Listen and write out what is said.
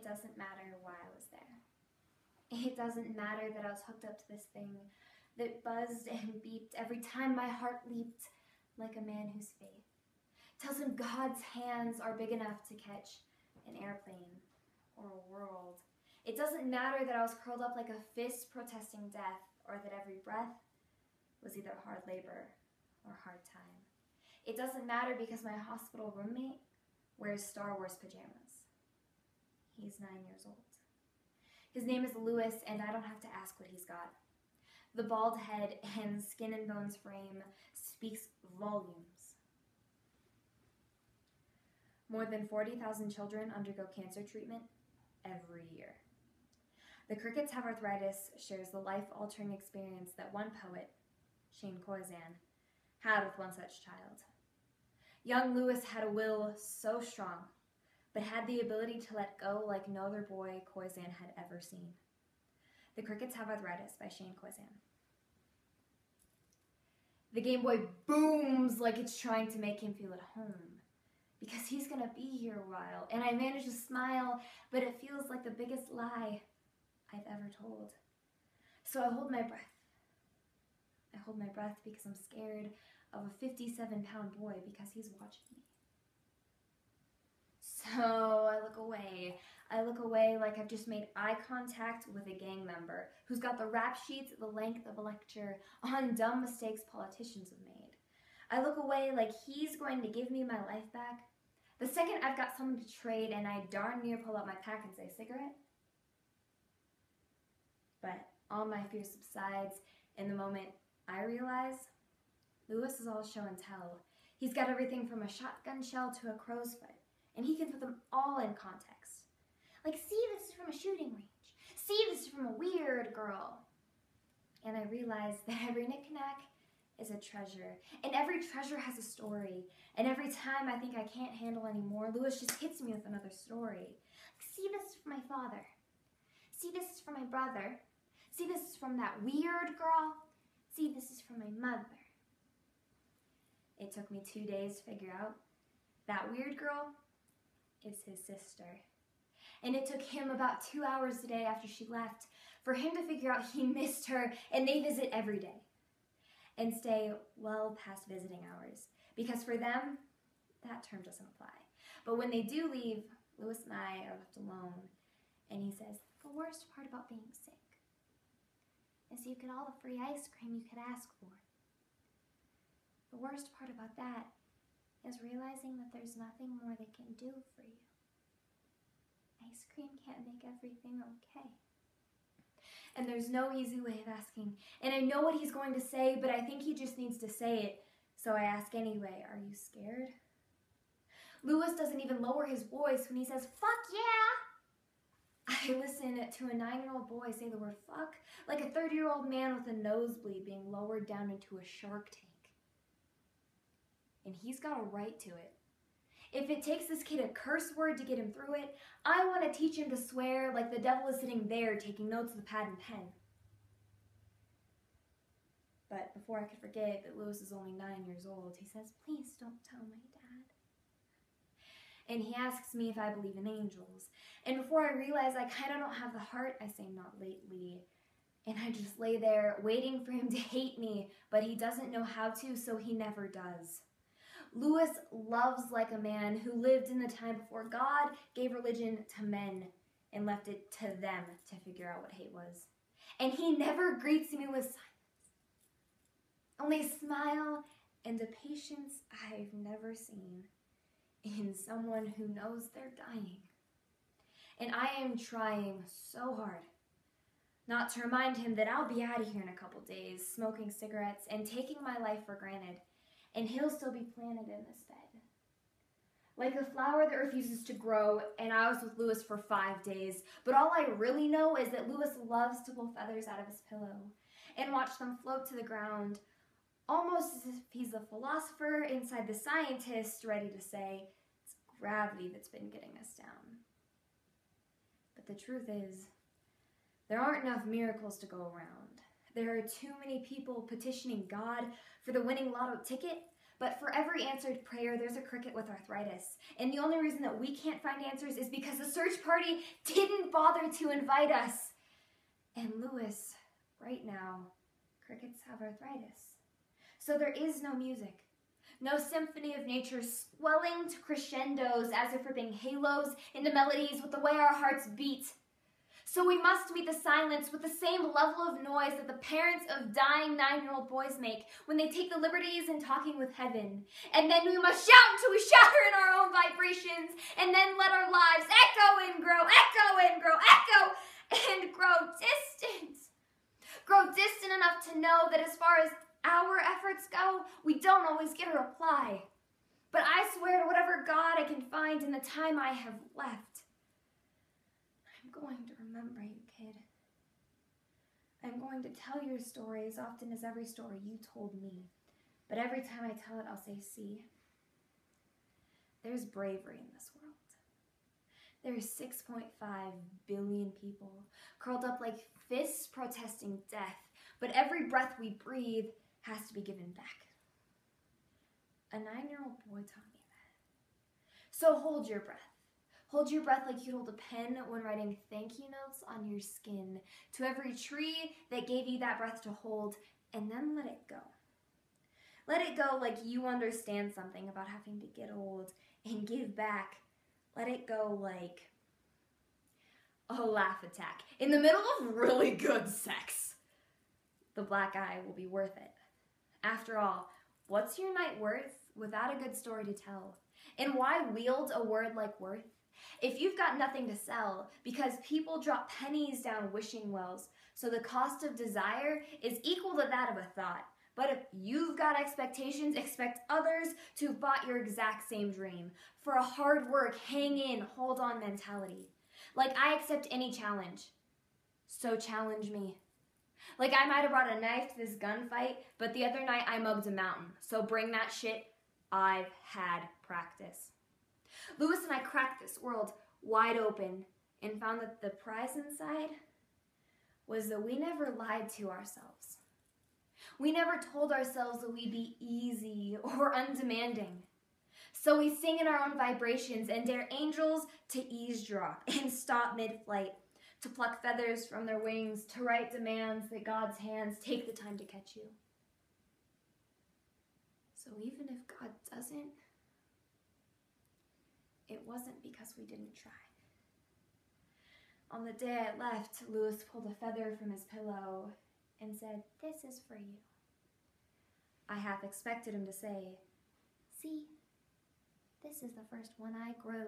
It doesn't matter why I was there. It doesn't matter that I was hooked up to this thing that buzzed and beeped every time my heart leaped, like a man whose faith tells him God's hands are big enough to catch an airplane or a world. It doesn't matter that I was curled up like a fist protesting death, or that every breath was either hard labor or hard time. It doesn't matter because my hospital roommate wears Star Wars pajamas. He's 9 years old. His name is Lewis, and I don't have to ask what he's got. The bald head and skin and bones frame speaks volumes. More than 40,000 children undergo cancer treatment every year. The Crickets Have Arthritis shares the life-altering experience that one poet, Koyzcan, had with one such child. Young Lewis had a will so strong, but had the ability to let go like no other boy Koyzcan had ever seen. The Crickets Have Arthritis by Koyzcan. The Game Boy booms like it's trying to make him feel at home, because he's gonna be here a while, and I manage to smile, but it feels like the biggest lie I've ever told. So I hold my breath. I hold my breath because I'm scared of a 57-pound boy because he's watching me. So I look away. I look away like I've just made eye contact with a gang member who's got the rap sheets the length of a lecture on dumb mistakes politicians have made. I look away like he's going to give me my life back the second I've got someone to trade, and I darn near pull out my pack and say, cigarette? But all my fear subsides in the moment I realize Lewis is all show and tell. He's got everything from a shotgun shell to a crow's foot, and he can put them all in context. Like, see, this is from a shooting range. See, this is from a weird girl. And I realize that every knick-knack is a treasure, and every treasure has a story. And every time I think I can't handle anymore, Lewis just hits me with another story. Like, see, this is from my father. See, this is from my brother. See, this is from that weird girl. See, this is from my mother. It took me 2 days to figure out that weird girl is his sister. And it took him about 2 hours a day after she left for him to figure out he missed her, and they visit every day and stay well past visiting hours, because for them, that term doesn't apply. But when they do leave, Lewis and I are left alone, and he says, the worst part about being sick is you get all the free ice cream you could ask for. The worst part about that is realizing that there's nothing more they can do for you. Ice cream can't make everything okay. And there's no easy way of asking. And I know what he's going to say, but I think he just needs to say it. So I ask anyway, are you scared? Lewis doesn't even lower his voice when he says, fuck yeah! I listen to a 9-year-old boy say the word fuck like a 30-year-old man with a nosebleed being lowered down into a shark tank. And he's got a right to it. If it takes this kid a curse word to get him through it, I want to teach him to swear like the devil is sitting there taking notes with a pad and pen. But before I could forget that Lewis is only 9 years old, he says, please don't tell my dad. And he asks me if I believe in angels. And before I realize I kind of don't have the heart, I say, not lately. And I just lay there waiting for him to hate me, but he doesn't know how to, so he never does. Lewis loves like a man who lived in the time before God gave religion to men and left it to them to figure out what hate was. And he never greets me with silence, only a smile and a patience I've never seen in someone who knows they're dying. And I am trying so hard not to remind him that I'll be out of here in a couple days, smoking cigarettes and taking my life for granted. And he'll still be planted in this bed. Like a flower that refuses to grow, and I was with Lewis for 5 days. But all I really know is that Lewis loves to pull feathers out of his pillow and watch them float to the ground, almost as if he's the philosopher inside the scientist ready to say, it's gravity that's been getting us down. But the truth is, there aren't enough miracles to go around. There are too many people petitioning God for the winning lotto ticket, But for every answered prayer, there's a cricket with arthritis. And the only reason that we can't find answers is because the search party didn't bother to invite us. And Lewis, right now, crickets have arthritis. So there is no music. No symphony of nature swelling to crescendos as if ripping halos into melodies with the way our hearts beat. So we must meet the silence with the same level of noise that the parents of dying 9-year-old boys make when they take the liberties in talking with heaven. And then we must shout until we shatter in our own vibrations, and then let our lives echo and grow and grow distant. Grow distant enough to know that as far as our efforts go, we don't always get a reply. But I swear to whatever God I can find in the time I have left, I'm going to remember you, kid. I'm going to tell your story as often as every story you told me. But every time I tell it, I'll say, see, there's bravery in this world. There are 6.5 billion people curled up like fists protesting death, but every breath we breathe has to be given back. A 9-year-old boy taught me that. So hold your breath. Hold your breath like you'd hold a pen when writing thank you notes on your skin to every tree that gave you that breath to hold, and then let it go. Let it go like you understand something about having to get old and give back. Let it go like a laugh attack in the middle of really good sex. The black eye will be worth it. After all, what's your night worth without a good story to tell? And why wield a word like worth if you've got nothing to sell? Because people drop pennies down wishing wells, so the cost of desire is equal to that of a thought. But if you've got expectations, expect others to have bought your exact same dream. For a hard work, hang in, hold on mentality. Like I accept any challenge, so challenge me. Like I might have brought a knife to this gunfight, but the other night I mugged a mountain. So bring that shit. I've had practice. Lewis and I cracked this world wide open and found that the prize inside was that we never lied to ourselves. We never told ourselves that we'd be easy or undemanding. So we sing in our own vibrations and dare angels to eavesdrop and stop mid-flight, to pluck feathers from their wings, to write demands that God's hands take the time to catch you. So even if God doesn't, it wasn't because we didn't try. On the day I left, Lewis pulled a feather from his pillow and said, "This is for you." I half expected him to say, "See, this is the first one I grew."